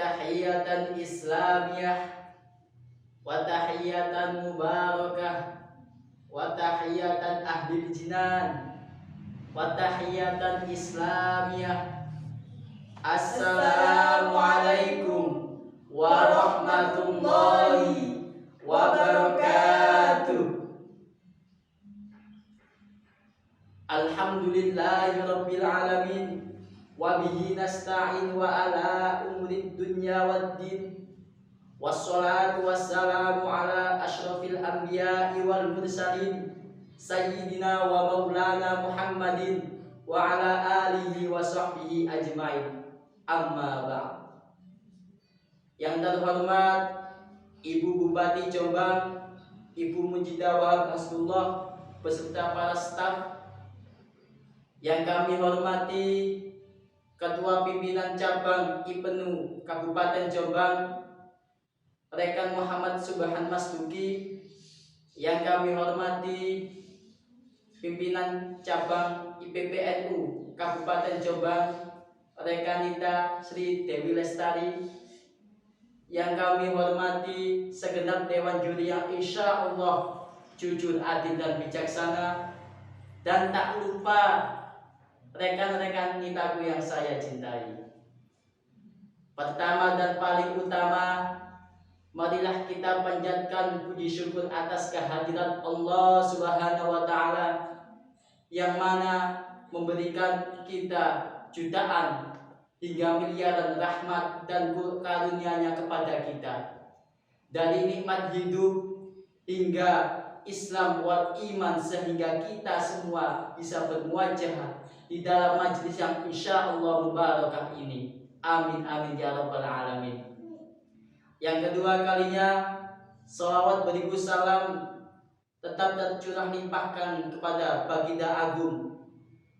tahiyatan islamiyah wa tahiyatan mubarakah wa tahiyatan ahlil jinan wa tahiyatan islamiyah. Assalamualaikum warahmatullahi wabarakatuh. Alhamdulillahirabbil alamin wa bihi nasta'in wa ala umurid dunya waddin. Wassalatu wassalamu ala asyrafil anbiya'i wal mursalin sayyidina wa maulana Muhammadin wa ala alihi wa sahbihi ajmain. Amma ba'd. Yang terhormat Ibu Bupati Jombang, Ibu Mujidah Wahab Hasbullah beserta para staf. Yang kami hormati Ketua Pimpinan Cabang IPENU Kabupaten Jombang, Rekan Muhammad Subhan Masduki. Yang kami hormati Pimpinan Cabang IPPNU Kabupaten Jombang, Rekanita Sri Dewi Lestari. Yang kami hormati segenap Dewan Juri yang insya Allah jujur, adil, dan bijaksana. Dan tak lupa rekan-rekan nitaku yang saya cintai. Pertama dan paling utama, marilah kita panjatkan puji syukur atas kehadiran Allah Subhanahu wa Ta'ala yang mana memberikan kita jutaan hingga miliaran rahmat dan karunia-Nya kepada kita, dari nikmat hidup hingga Islam wal iman, sehingga kita semua bisa bermuajah di dalam majlis yang insya Allah mubarakah ini. Amin amin ya rabbal alamin. Yang kedua kalinya, salawat beribu salam tetap tercurah limpahkan kepada Baginda Agung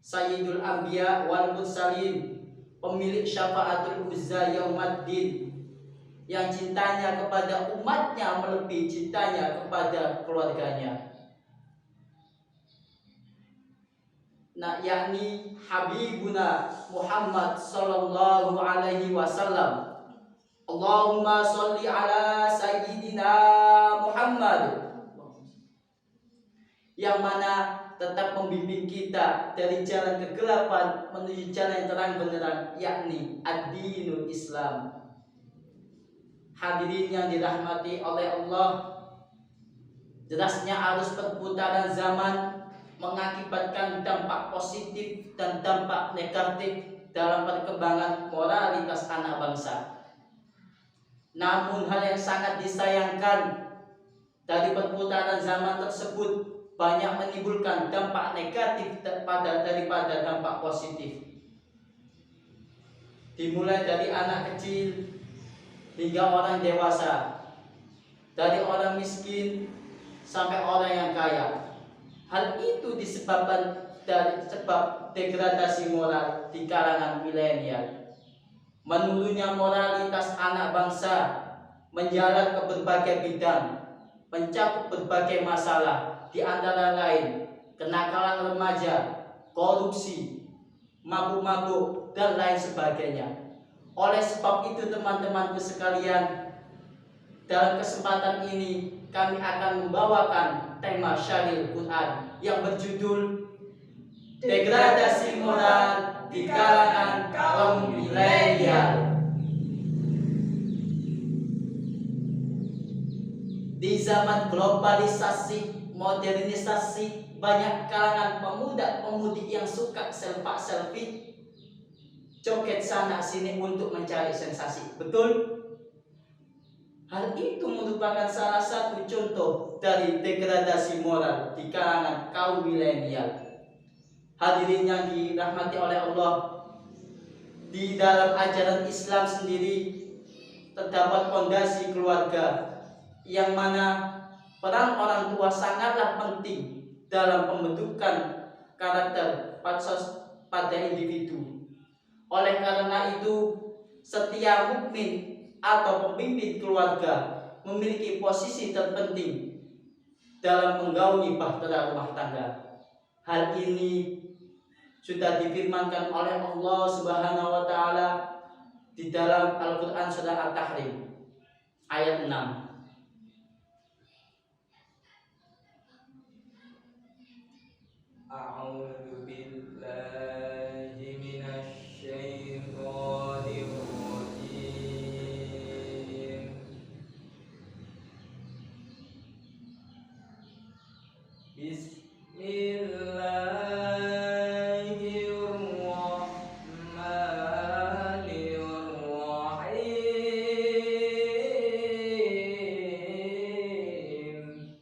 Sayyidul Anbiya wal Mursalin, pemilik syafaatul uzza yaumaddin, yang cintanya kepada umatnya melebihi cintanya kepada keluarganya. Nah, yakni Habibuna Muhammad sallallahu alaihi wasallam. Allahumma sholli ala sayyidina Muhammad, yang mana tetap membimbing kita dari jalan kegelapan menuju jalan yang terang benderang, yakni ad-dinul Islam. Hadirin yang dirahmati oleh Allah, derasnya arus perputaran zaman mengakibatkan dampak positif dan dampak negatif dalam perkembangan moralitas anak bangsa. Namun hal yang sangat disayangkan, dari perputaran zaman tersebut banyak menimbulkan dampak negatif daripada dampak positif. Dimulai dari anak kecil hingga orang dewasa, dari orang miskin sampai orang yang kaya. Hal itu disebabkan dari sebab degradasi moral di kalangan milenial. Menurunnya moralitas anak bangsa menjalar ke berbagai bidang, mencakup berbagai masalah, di antara lain kenakalan remaja, korupsi, mabuk-mabuk, dan lain sebagainya. Oleh sebab itu teman-temanku sekalian, dalam kesempatan ini kami akan membawakan tema Syaril Quran yang berjudul Degradasi Moral di Kalangan Kaum Milenial. Di zaman globalisasi, modernisasi, banyak kalangan pemuda-pemudi yang suka selfie, joget sana sini untuk mencari sensasi. Betul? Hal itu merupakan salah satu contoh dari degradasi moral di kalangan kaum milenial. Hadirin yang dirahmati oleh Allah, di dalam ajaran Islam sendiri terdapat fondasi keluarga, yang mana peran orang tua sangatlah penting dalam pembentukan karakter pada individu. Oleh karena itu, setiap mukmin atau pemimpin keluarga memiliki posisi terpenting dalam menggaungi bahtera rumah tangga. Hal ini sudah difirmankan oleh Allah Subhanahu wa Ta'ala di dalam Al-Quran surah At-Tahrim ayat 6. A'udzu billahi minasy syaithanir rajim. Bismillahirrahmanirrahim.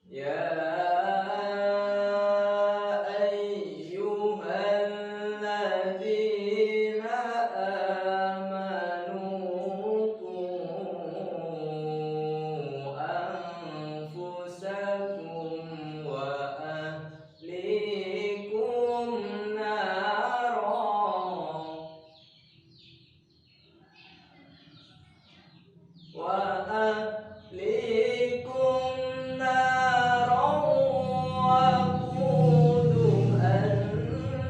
Ya ayyuhalladzina amanu qu anfusakum wa ahlikum nara wa ahlikum naran waquduha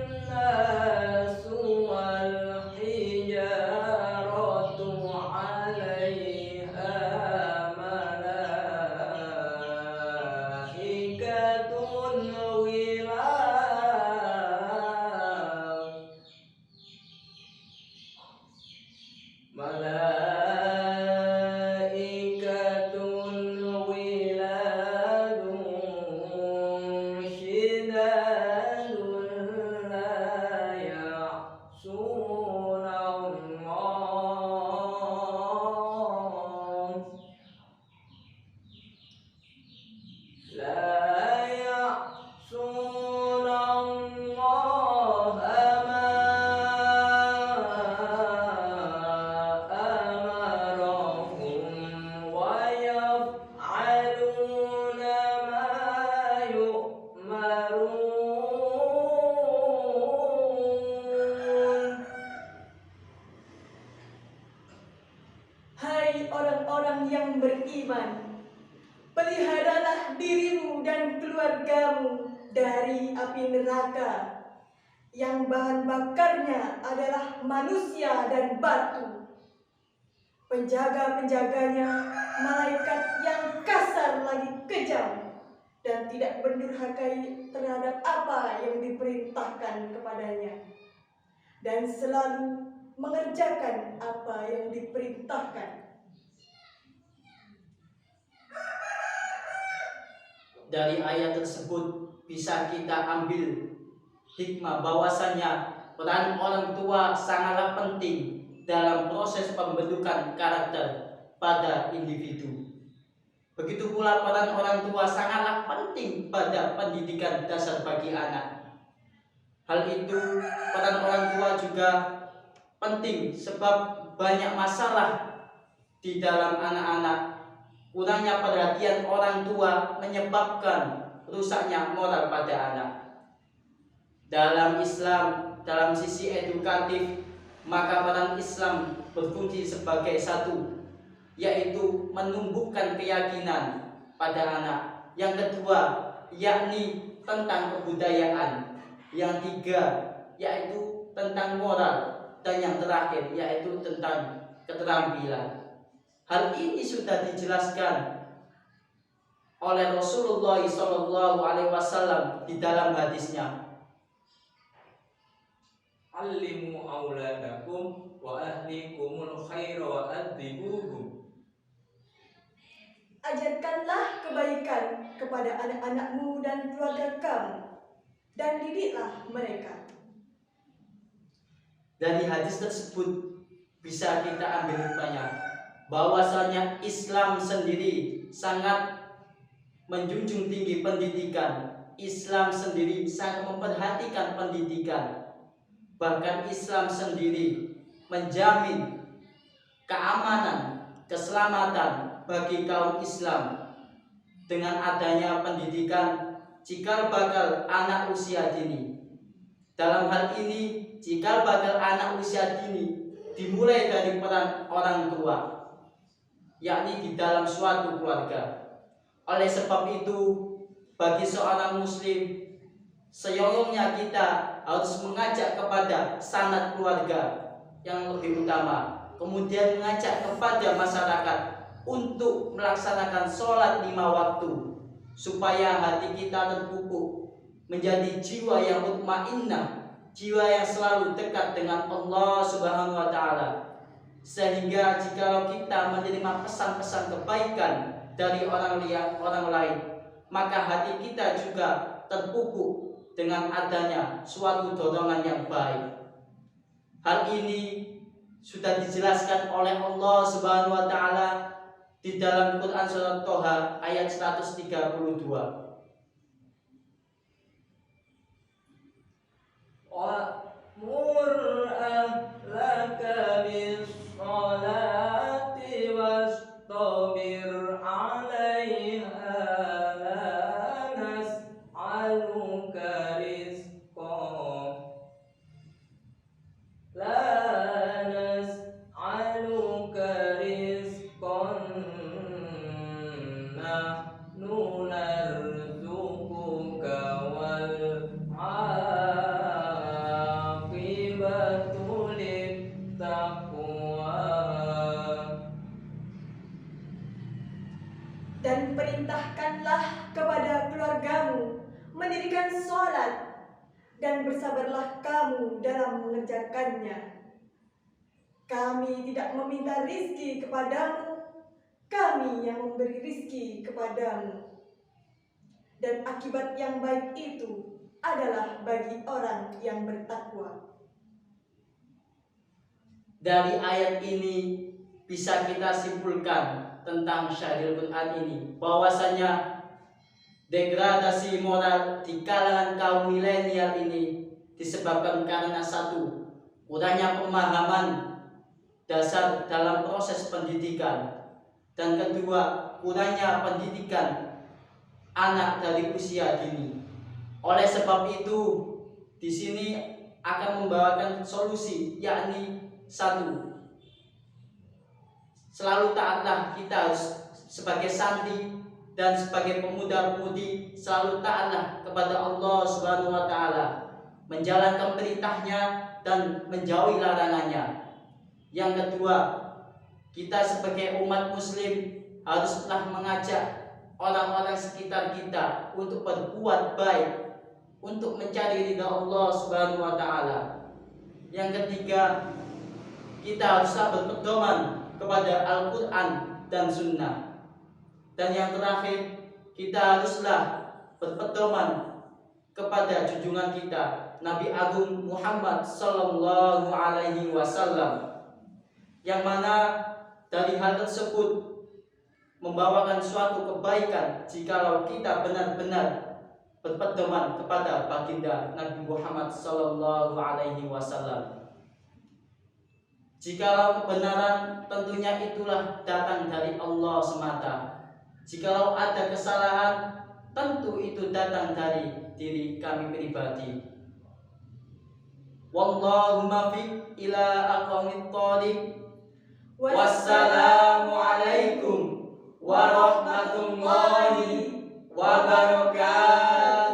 an-nasu wal hijaratu 'alaiha malaikatun wiladun shidadun la ya'suna Allah la ya'suna Allah ma amarahum wa yaf'aluna ma yu'marun. Hai orang-orang yang beriman, peliharalah dirimu dan keluargamu dari api neraka yang bahan bakarnya adalah manusia dan batu. Penjaga-penjaganya malaikat yang kasar lagi kejam dan tidak berdurhakai terhadap apa yang diperintahkan kepadanya, dan selalu mengerjakan apa yang diperintahkan. Dari ayat tersebut bisa kita ambil hikmah bahwasannya peran orang tua sangatlah penting dalam proses pembentukan karakter pada individu. Begitu pula peran orang tua sangatlah penting pada pendidikan dasar bagi anak. Hal itu peran orang tua juga penting sebab banyak masalah di dalam anak-anak. Kurangnya perhatian orang tua menyebabkan rusaknya moral pada anak. Dalam Islam, dalam sisi edukatif, maka peran Islam berfungsi sebagai satu, yaitu menumbuhkan keyakinan pada anak. Yang kedua, yakni tentang kebudayaan. Yang tiga, yaitu tentang moral. Dan yang terakhir, yaitu tentang keterampilan. Hal ini sudah dijelaskan oleh Rasulullah SAW di dalam hadisnya. Allimu auladakum wa ahlikumul khaira wa adzibuhum. Ajarkanlah kebaikan kepada anak-anakmu dan keluarga kamu, dan didiklah mereka. Dari hadis tersebut bisa kita ambil hikmahnya bahwasanya Islam sendiri sangat menjunjung tinggi pendidikan. Islam sendiri sangat memperhatikan pendidikan. Bahkan Islam sendiri menjamin keamanan, keselamatan bagi kaum Islam dengan adanya pendidikan cikal bakal anak usia dini. Dalam hal ini, cikal bakal anak usia dini dimulai dari peran orang tua, yakni di dalam suatu keluarga. Oleh sebab itu, bagi seorang muslim seyogyanya kita harus mengajak kepada sanad keluarga yang lebih utama, kemudian mengajak kepada masyarakat untuk melaksanakan sholat 5 waktu, supaya hati kita terpupuk menjadi jiwa yang mutmainnah, jiwa yang selalu dekat dengan Allah Subhanahu wa Ta'ala, sehingga jika kita menerima pesan-pesan kebaikan dari orang lain, maka hati kita juga terpupuk dengan adanya suatu dorongan yang baik. Hal ini sudah dijelaskan oleh Allah Subhanahu wa Ta'ala di dalam Quran surat Toha ayat 132. Wa'mur ahlaka bis-sholati wastabir 'alaiha la nas'aluka rizqan nahnu narzuquka wal 'aqibatu lit-taqwa. Dan perintahkanlah kepada keluargamu mendirikan sholat, dan bersabarlah kamu dalam mengerjakannya. Kami tidak meminta rizki kepadamu, kami yang memberi rizki kepadamu. Dan akibat yang baik itu adalah bagi orang yang bertakwa. Dari ayat ini bisa kita simpulkan tentang Syahril Quran ini, bahwasanya degradasi moral di kalangan kaum milenial ini disebabkan karena satu, kurangnya pemahaman dasar dalam proses pendidikan, dan kedua, kurangnya pendidikan anak dari usia dini. Oleh sebab itu, di sini akan membawakan solusi, yakni satu, selalu taatlah kita sebagai santri dan sebagai pemuda-pemudi, selalu taatlah kepada Allah Subhanahu wa Ta'ala, menjalankan perintahnya dan menjauhi larangannya. Yang kedua, kita sebagai umat muslim haruslah mengajak orang-orang sekitar kita untuk berbuat baik, untuk mencari ridha Allah Subhanahu wa Ta'ala. Yang ketiga, kita haruslah berpedoman kepada Al-Quran dan Sunnah. Dan yang terakhir, kita haruslah berpedoman kepada junjungan kita Nabi Agung Muhammad Sallallahu Alaihi Wasallam, yang mana dari hal tersebut membawakan suatu kebaikan jikalau kita benar-benar berpedoman kepada baginda Nabi Muhammad Sallallahu Alaihi Wasallam. Jikalau kebenaran, tentunya itulah datang dari Allah semata. Jikalau ada kesalahan, tentu itu datang dari diri kami pribadi. Wallahu muwaffiq ila aqwamit thoriq. Wassalamu alaikum warahmatullahi wabarakatuh.